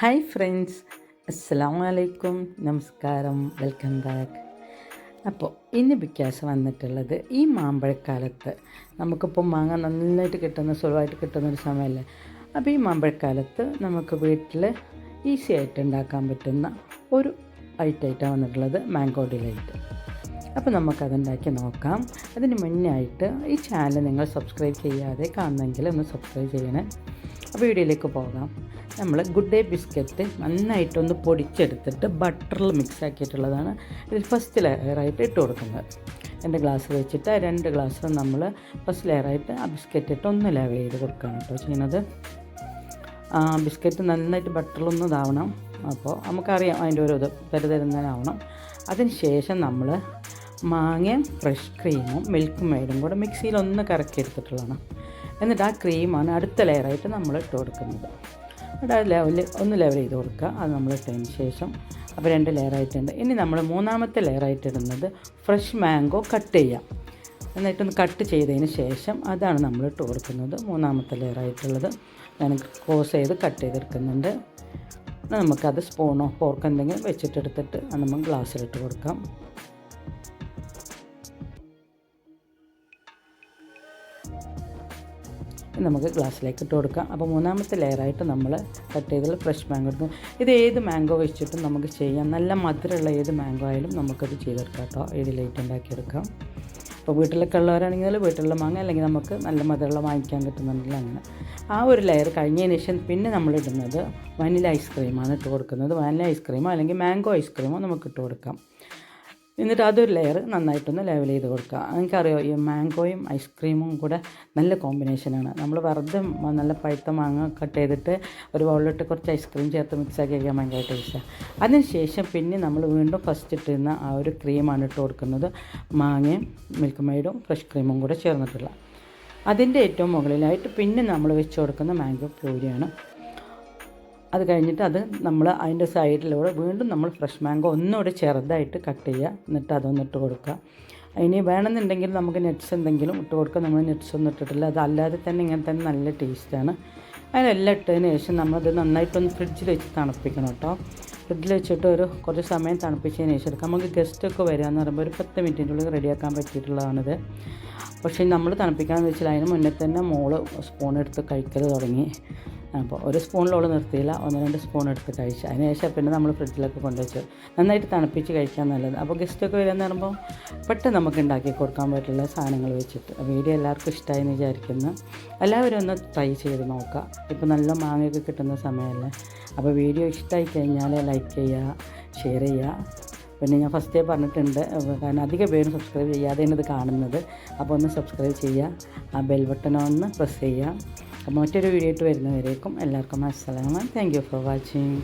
Hi friends, അസ്സലാമു അലൈക്കും, നമസ്കാരം, വെൽക്കം ബാക്ക്. അപ്പോൾ ഇന്ന് ബിക്കാസ് വന്നിട്ടുള്ളത് ഈ മാമ്പഴക്കാലത്ത് നമുക്കിപ്പോൾ മാങ്ങ നന്നായിട്ട് കിട്ടുന്ന സുലഭമായിട്ട് കിട്ടുന്നൊരു സമയമല്ലേ. അപ്പോൾ ഈ മാമ്പഴക്കാലത്ത് നമുക്ക് വീട്ടിൽ ഈസി ആയിട്ട് ഉണ്ടാക്കാൻ പറ്റുന്ന ഒരു ഐറ്റമായിട്ടാണ് വന്നിട്ടുള്ളത്, മാംഗോ ഡിലൈറ്റ്. അപ്പോൾ നമുക്കതുണ്ടാക്കി നോക്കാം. അതിന് മുന്നായിട്ട് ഈ ചാനൽ നിങ്ങൾ സബ്സ്ക്രൈബ് ചെയ്യാതെ കാണുന്നെങ്കിൽ ഒന്ന് സബ്സ്ക്രൈബ് ചെയ്യണേ. അപ്പോൾ വീഡിയോയിലേക്ക് പോകാം. നമ്മൾ ഗുഡ് ഡേ ബിസ്ക്കറ്റ് നന്നായിട്ടൊന്ന് പൊടിച്ചെടുത്തിട്ട് ബട്ടറിൽ മിക്സ് ആക്കിയിട്ടുള്ളതാണ് ഇതിൽ ഫസ്റ്റ് ലെയറായിട്ട് ഇട്ട് കൊടുക്കുന്നത്. 2 ഗ്ലാസ് വെച്ചിട്ട് 2 ഗ്ലാസ് നമ്മൾ ഫസ്റ്റ് ലെയറായിട്ട് ആ ബിസ്ക്കറ്റ് ഇട്ട് ഒന്ന് ലെവൽ ചെയ്ത് കൊടുക്കുകയാണ് കേട്ടോ ചെയ്യുന്നത്. ബിസ്ക്കറ്റ് നന്നായിട്ട് ബട്ടറിലൊന്നും ഇതാവണം. അപ്പോൾ നമുക്കറിയാം അതിൻ്റെ ഒരു തരുതരുന്നതിനാവണം. അതിന് ശേഷം നമ്മൾ മാങ്ങയും ഫ്രഷ് ക്രീമും മിൽക്ക് മെയ്ഡും കൂടെ മിക്സിയിൽ ഒന്ന് കറക്കി എടുത്തിട്ടുള്ളതാണ്. എന്നിട്ട് ആ ക്രീമാണ് അടുത്ത ലെയറായിട്ട് നമ്മൾ ഇട്ട് കൊടുക്കുന്നത്. എന്നിട്ട് ആ ഒന്ന് ലെവൽ ചെയ്ത് കൊടുക്കുക. അത് നമ്മൾ ഇട്ടതിന് ശേഷം അപ്പോൾ 2 ലെയറായിട്ടുണ്ട്. ഇനി നമ്മൾ മൂന്നാമത്തെ ലെയറായിട്ട് ഇടുന്നത് ഫ്രഷ് മാംഗോ കട്ട് ചെയ്യാം. എന്നിട്ടൊന്ന് കട്ട് ചെയ്തതിന് ശേഷം അതാണ് നമ്മൾ ഇട്ട് കൊടുക്കുന്നത്. മൂന്നാമത്തെ ലെയറായിട്ടുള്ളത് ഞാൻ ക്രോസ് ചെയ്ത് കട്ട് ചെയ്തെടുക്കുന്നുണ്ട്. നമുക്കത് സ്പൂണോ ഫോർക്ക് എന്തെങ്കിലും വെച്ചിട്ടെടുത്തിട്ട് അത് നമ്മൾ ഗ്ലാസ്സിലിട്ട് കൊടുക്കാം. നമുക്ക് ഗ്ലാസ്സിലേക്ക് ഇട്ട് കൊടുക്കാം. അപ്പോൾ മൂന്നാമത്തെ ലെയറായിട്ട് നമ്മൾ കട്ട് ചെയ്തുള്ള ഫ്രഷ് മാംഗോ എടുക്കും. ഇത് ഏത് മാംഗോ വെച്ചിട്ടും നമുക്ക് ചെയ്യാം. നല്ല മധുരമുള്ള ഏത് മാംഗോ ആയാലും നമുക്കത് ചെയ്തെടുക്കാം കേട്ടോ. ഏത് ലൈറ്റ് ഉണ്ടാക്കിയെടുക്കാം. അപ്പോൾ വീട്ടിലൊക്കെ ഉള്ളവരാണെങ്കിൽ വീട്ടിലുള്ള മാങ്ങ, അല്ലെങ്കിൽ നമുക്ക് നല്ല മധുരമുള്ള വാങ്ങിക്കാൻ കിട്ടുന്നുണ്ടെങ്കിൽ അങ്ങനെ. ആ ഒരു ലെയർ കഴിഞ്ഞതിന് ശേഷം പിന്നെ നമ്മളിടുന്നത് വനില ഐസ്ക്രീമാണ് ഇട്ട് കൊടുക്കുന്നത്. വനില ഐസ്ക്രീമോ അല്ലെങ്കിൽ മാംഗോ ഐസ്ക്രീമോ നമുക്ക് ഇട്ട് കൊടുക്കാം. എന്നിട്ട് അതൊരു ലെയർ നന്നായിട്ടൊന്ന് ലെവൽ ചെയ്ത് കൊടുക്കുക. എനിക്കറിയോ ഈ മാംഗോയും ഐസ്ക്രീമും കൂടെ നല്ല കോമ്പിനേഷനാണ്. നമ്മൾ വെറുതെ നല്ല പഴുത്ത മാങ്ങ കട്ട് ചെയ്തിട്ട് ഒരു ബൗളിലിട്ട് കുറച്ച് ഐസ്ക്രീം ചേർത്ത് മിക്സാക്കി കഴിക്കാൻ ഭയങ്കര ടേസ്റ്റാണ്. അതിന് ശേഷം പിന്നെ നമ്മൾ വീണ്ടും ഫസ്റ്റ് ഇട്ടിരുന്ന ആ ഒരു ക്രീമാണ് ഇട്ട് കൊടുക്കുന്നത്. മാങ്ങയും മിൽക്ക് മെയ്ഡും ഫ്രഷ് ക്രീമും കൂടെ ചേർന്നിട്ടുള്ള. അതിൻ്റെ ഏറ്റവും മുകളിലായിട്ട് പിന്നെ നമ്മൾ വെച്ച് കൊടുക്കുന്ന മാംഗോ പ്യൂരിയാണ്. അത് കഴിഞ്ഞിട്ട് അത് നമ്മൾ അതിൻ്റെ സൈഡിലൂടെ വീണ്ടും നമ്മൾ ഫ്രഷ് മാംഗോ ഒന്നുകൂടെ ചെറുതായിട്ട് കട്ട് ചെയ്യുക. എന്നിട്ട് അതൊന്നിട്ട് കൊടുക്കുക. ഇനി വേണമെന്നുണ്ടെങ്കിൽ നമുക്ക് നട്ട്സ് എന്തെങ്കിലും ഇട്ട് കൊടുക്കുക. നമ്മൾ നട്ട്സ് ഒന്നും ഇട്ടിട്ടില്ല. അതല്ലാതെ തന്നെ ഇങ്ങനെ തന്നെ നല്ല ടേസ്റ്റാണ്. അതിനെല്ലാം ഇട്ടതിന് ശേഷം നമ്മളത് നന്നായിട്ടൊന്ന് ഫ്രിഡ്ജിൽ വെച്ച് തണുപ്പിക്കണം കേട്ടോ. ഫ്രിഡ്ജിൽ വെച്ചിട്ട് കുറച്ച് സമയം തണുപ്പിച്ചതിന് ശേഷം എടുക്കാം. നമുക്ക് ഗസ്റ്റൊക്കെ വരിക എന്ന് പറയുമ്പോൾ ഒരു 10 മിനിറ്റിൻ്റെ ഉള്ളിൽ റെഡിയാക്കാൻ പറ്റിയിട്ടുള്ളതാണിത്. പക്ഷേ നമ്മൾ തണുപ്പിക്കാമെന്ന് വെച്ചാൽ അതിന് മുന്നേ തന്നെ മോള് സ്പൂൺ എടുത്ത് കഴിക്കൽ തുടങ്ങി. അപ്പോൾ ഒരു സ്പൂണിലോളം നിർത്തിയില്ല, 1-2 സ്പൂൺ എടുത്ത് കഴിച്ചു. അതിന് ശേഷം പിന്നെ നമ്മൾ ഫ്രിഡ്ജിലൊക്കെ കൊണ്ടുവച്ചു. നന്നായിട്ട് തണുപ്പിച്ച് കഴിക്കാൻ നല്ലത്. അപ്പോൾ ഗസ്റ്റൊക്കെ വരികയെന്ന് പറയുമ്പോൾ പെട്ടെന്ന് നമുക്ക് ഉണ്ടാക്കി കൊടുക്കാൻ പറ്റുള്ള സാധനങ്ങൾ വെച്ചിട്ട്. വീഡിയോ എല്ലാവർക്കും ഇഷ്ടമായി എന്ന് വിചാരിക്കുന്നു. എല്ലാവരും ഒന്ന് ട്രൈ ചെയ്ത് നോക്കുക. ഇപ്പോൾ നല്ല മാങ്ങയൊക്കെ കിട്ടുന്ന സമയമല്ലേ. അപ്പോൾ വീഡിയോ ഇഷ്ടമായി കഴിഞ്ഞാൽ ലൈക്ക് ചെയ്യുക, ഷെയർ ചെയ്യുക. പിന്നെ ഞാൻ ഫസ്റ്റേ പറഞ്ഞിട്ടുണ്ട്, കാരണം അധികം പേരും സബ്സ്ക്രൈബ് ചെയ്യാതെയാണ് ഇത് കാണുന്നത്. അപ്പോൾ ഒന്ന് സബ്സ്ക്രൈബ് ചെയ്യുക, ആ ബെൽ ബട്ടൺ ഒന്ന് പ്രസ് ചെയ്യുക. അപ്പോൾ മറ്റൊരു വീഡിയോ ആയിട്ട് വരുന്നവരേക്കും എല്ലാവർക്കും അസ്സലാമു. Thank you for watching.